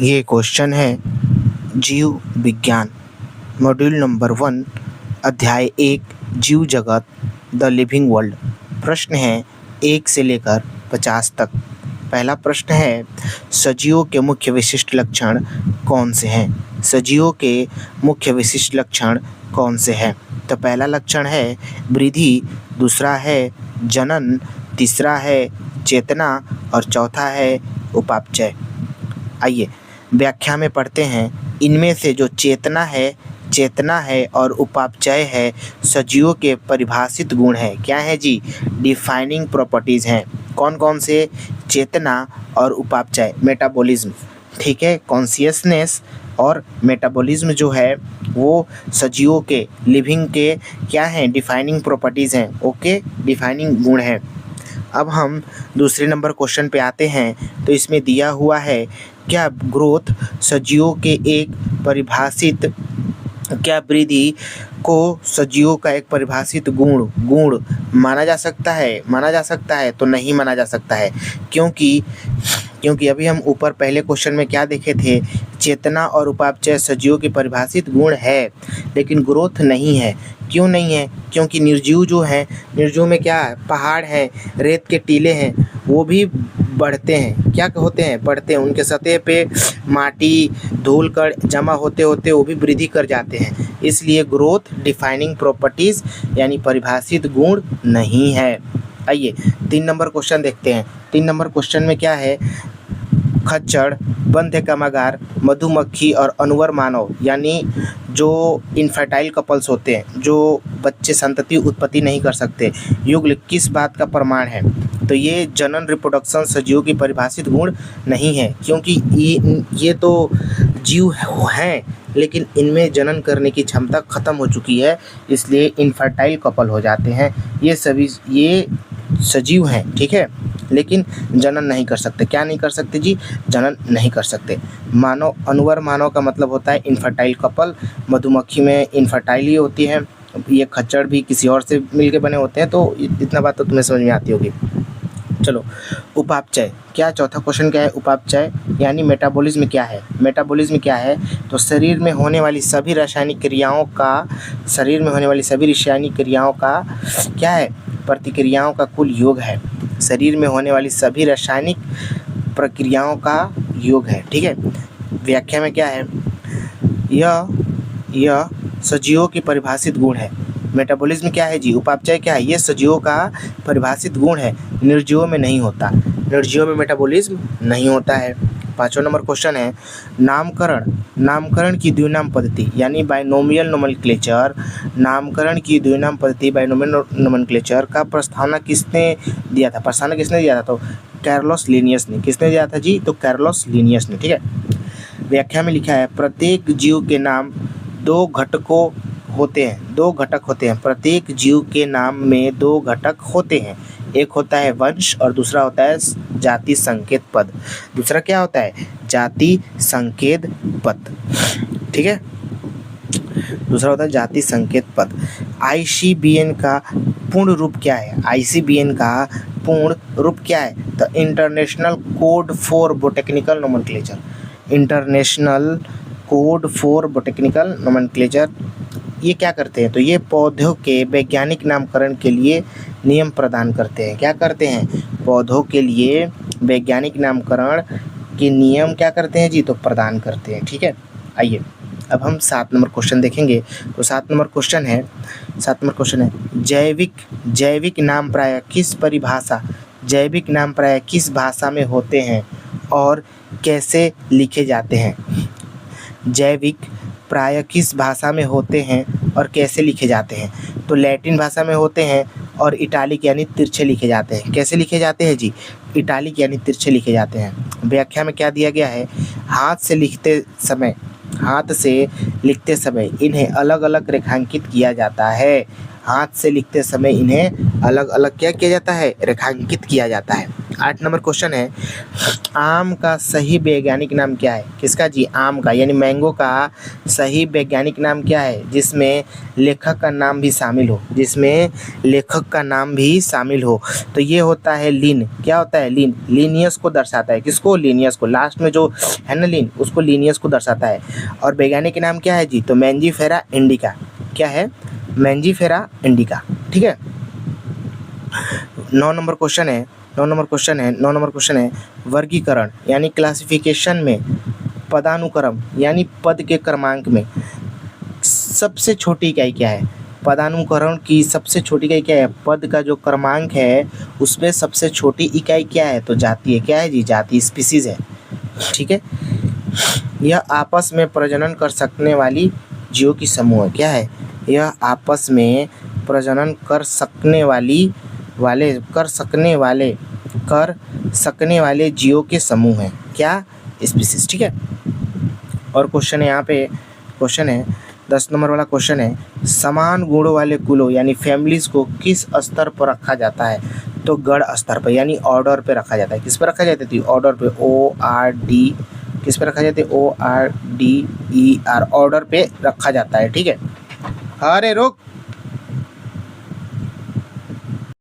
ये क्वेश्चन है जीव विज्ञान मॉड्यूल नंबर 1 अध्याय 1 जीव जगत द लिविंग वर्ल्ड। प्रश्न है 1 से लेकर 50 तक। पहला प्रश्न है सजीवों के मुख्य विशिष्ट लक्षण कौन से हैं? सजीवों के मुख्य विशिष्ट लक्षण कौन से हैं? तो पहला लक्षण है वृद्धि, दूसरा है जनन, तीसरा है चेतना और चौथा है उपापचय। आइए व्याख्या में पढ़ते हैं। इनमें से जो चेतना है और उपापचय है सजीवों के परिभाषित गुण है। क्या है जी? डिफाइनिंग प्रॉपर्टीज़ हैं। कौन कौन से? चेतना और उपापचय, मेटाबॉलिज्म, ठीक है। कॉन्शियसनेस और मेटाबॉलिज्म जो है वो सजीवों के लिविंग के क्या हैं? डिफाइनिंग प्रॉपर्टीज़ हैं। ओके, डिफाइनिंग गुण हैं। अब हम दूसरे नंबर क्वेश्चन पे आते हैं। तो इसमें दिया हुआ है क्या ग्रोथ सजीवों के एक परिभाषित, क्या वृद्धि को सजीवों का एक परिभाषित गुण माना जा सकता है? तो नहीं माना जा सकता है। क्योंकि अभी हम ऊपर पहले क्वेश्चन में क्या देखे थे? चेतना और उपापचय सजीवों की परिभाषित गुण है लेकिन ग्रोथ नहीं है। क्यों नहीं है? क्योंकि निर्जीव जो है, निर्जीव में क्या है? पहाड़ है, रेत के टीले हैं, वो भी बढ़ते हैं। क्या होते हैं? बढ़ते हैं। उनके सतह पे माटी धूल कण जमा होते होते वो भी वृद्धि कर जाते हैं। इसलिए ग्रोथ डिफाइनिंग प्रॉपर्टीज यानी परिभाषित गुण नहीं है। आइए 3 नंबर क्वेश्चन देखते हैं। 3 नंबर क्वेश्चन में क्या है? खच्चर, बंध्य कामगार, मधुमक्खी और अनवर मानव यानी जो इनफर्टाइल कपल्स होते हैं, जो बच्चे संतति उत्पत्ति नहीं कर सकते, युगल किस बात का प्रमाण है? तो ये जनन रिप्रोडक्शन सजीवों की परिभाषित गुण नहीं है। क्योंकि ये तो जीव हैं लेकिन इनमें जनन करने की क्षमता खत्म हो चुकी है, इसलिए इनफर्टाइल कपल हो जाते हैं। ये सजीव हैं, ठीक है, लेकिन जनन नहीं कर सकते। क्या नहीं कर सकते जी? जनन नहीं कर सकते। मानव, अनवर मानव का मतलब होता है इनफर्टाइल कपल। मधुमक्खी में इनफर्टाइल ही होती है। ये खच्चर भी किसी और से मिलके बने होते हैं। तो इतना बात तो तुम्हें समझ में आती होगी। चलो उपापचय, क्या चौथा क्वेश्चन क्या है? उपापचय यानी मेटाबॉलिज्म क्या है? मेटाबॉलिज्म क्या है? तो शरीर में होने वाली सभी रासायनिक क्रियाओं का क्या है? प्रतिक्रियाओं का कुल योग है। शरीर में होने वाली सभी रासायनिक प्रक्रियाओं का योग है, ठीक है। व्याख्या में क्या है? यह सजीवों की परिभाषित गुण है। मेटाबॉलिज्म क्या है जी? उपापचय क्या है? ये सजीवों का परिभाषित गुण है, निर्जीवों में नहीं होता। निर्जीवों में मेटाबॉलिज्म नहीं होता है। 5वां नंबर क्वेश्चन है नामकरण की द्विनाम पद्धति यानी बाइनोमियल नोमेनक्लेचर। नामकरण की द्विनाम पद्धति बाइनोमियल नोमेनक्लेचर का प्रस्तावना किसने दिया था? तो कार्लोस लिनियस ने। किसने दिया था जी? तो कार्लोस लिनियस ने, ठीक है। व्याख्या में लिखा है प्रत्येक जीव के नाम 2 घटक होते हैं। प्रत्येक जीव के नाम में 2 घटक होते हैं। एक होता है वंश और दूसरा होता है जाति संकेत पद। दूसरा क्या होता है? जाति संकेत पद, ठीक है। दूसरा होता है जाति संकेत पद। ICBN का पूर्ण रूप क्या है? ICBN का पूर्ण रूप क्या है? तो international code for botanical nomenclature. International code for botanical nomenclature ये क्या करते हैं? तो ये पौधों के वैज्ञानिक नामकरण के लिए नियम प्रदान करते हैं। क्या करते हैं? पौधों के लिए वैज्ञानिक नामकरण के नियम क्या करते हैं जी? तो प्रदान करते हैं, ठीक है। आइए अब हम 7 नंबर क्वेश्चन देखेंगे। तो 7 नंबर क्वेश्चन है जैविक नाम प्रायः किस भाषा में होते हैं और कैसे लिखे जाते हैं? जैविक प्रायः किस भाषा में होते हैं और कैसे लिखे जाते हैं? तो लैटिन भाषा में होते हैं और इटालिक यानी तिरछे लिखे जाते हैं। कैसे लिखे जाते हैं जी? इटालिक यानी तिरछे लिखे जाते हैं। व्याख्या में क्या दिया गया है? हाथ से लिखते समय इन्हें अलग अलग रेखांकित किया जाता है। हाथ से लिखते समय इन्हें अलग अलग क्या किया जाता है? रेखांकित किया जाता है। 8 नंबर क्वेश्चन है, आम का सही वैज्ञानिक नाम क्या है? किसका जी? आम का, यानी मैंगो का सही वैज्ञानिक नाम क्या है जिसमें लेखक का नाम भी शामिल हो? जिसमें लेखक का नाम भी शामिल हो, तो ये होता है लिन। क्या होता है? लिन। लिनियस को दर्शाता है। किसको? लिनियस को। लास्ट में जो है ना लिन, उसको लिनियस को दर्शाता है। और वैज्ञानिक नाम क्या है जी? तो मैंजीफेरा इंडिका। क्या है? Mangifera indica. ठीक है। 9 नंबर क्वेश्चन है 9 नंबर क्वेश्चन है, वर्गीकरण यानी क्लासिफिकेशन में पदानुक्रम यानी पद के क्रमांक में सबसे छोटी इकाई क्या है? पदानुक्रम की सबसे छोटी इकाई क्या है? पद का जो क्रमांक है उसमें सबसे छोटी इकाई क्या है? तो जाति है। क्या है जी? जाति, स्पीसीज है। ठीक है। यह आपस में प्रजनन कर सकने वाली जीवों की समूह है। क्या है? यह आपस में प्रजनन कर सकने वाले जीवों के समूह हैं। क्या? स्पीसीज। ठीक है। और क्वेश्चन है यहाँ पे, क्वेश्चन है 10 नंबर वाला क्वेश्चन है, समान गुणों वाले कुलों यानी फैमिलीज को किस स्तर पर रखा जाता है? तो गण स्तर पर, यानी ऑर्डर पे रखा जाता है। किस पर रखा जाता है? ऑर्डर पे, ORD। किस पे रखा जाता है? ORDER, ऑर्डर पे रखा जाता है। ठीक है। अरे रुक।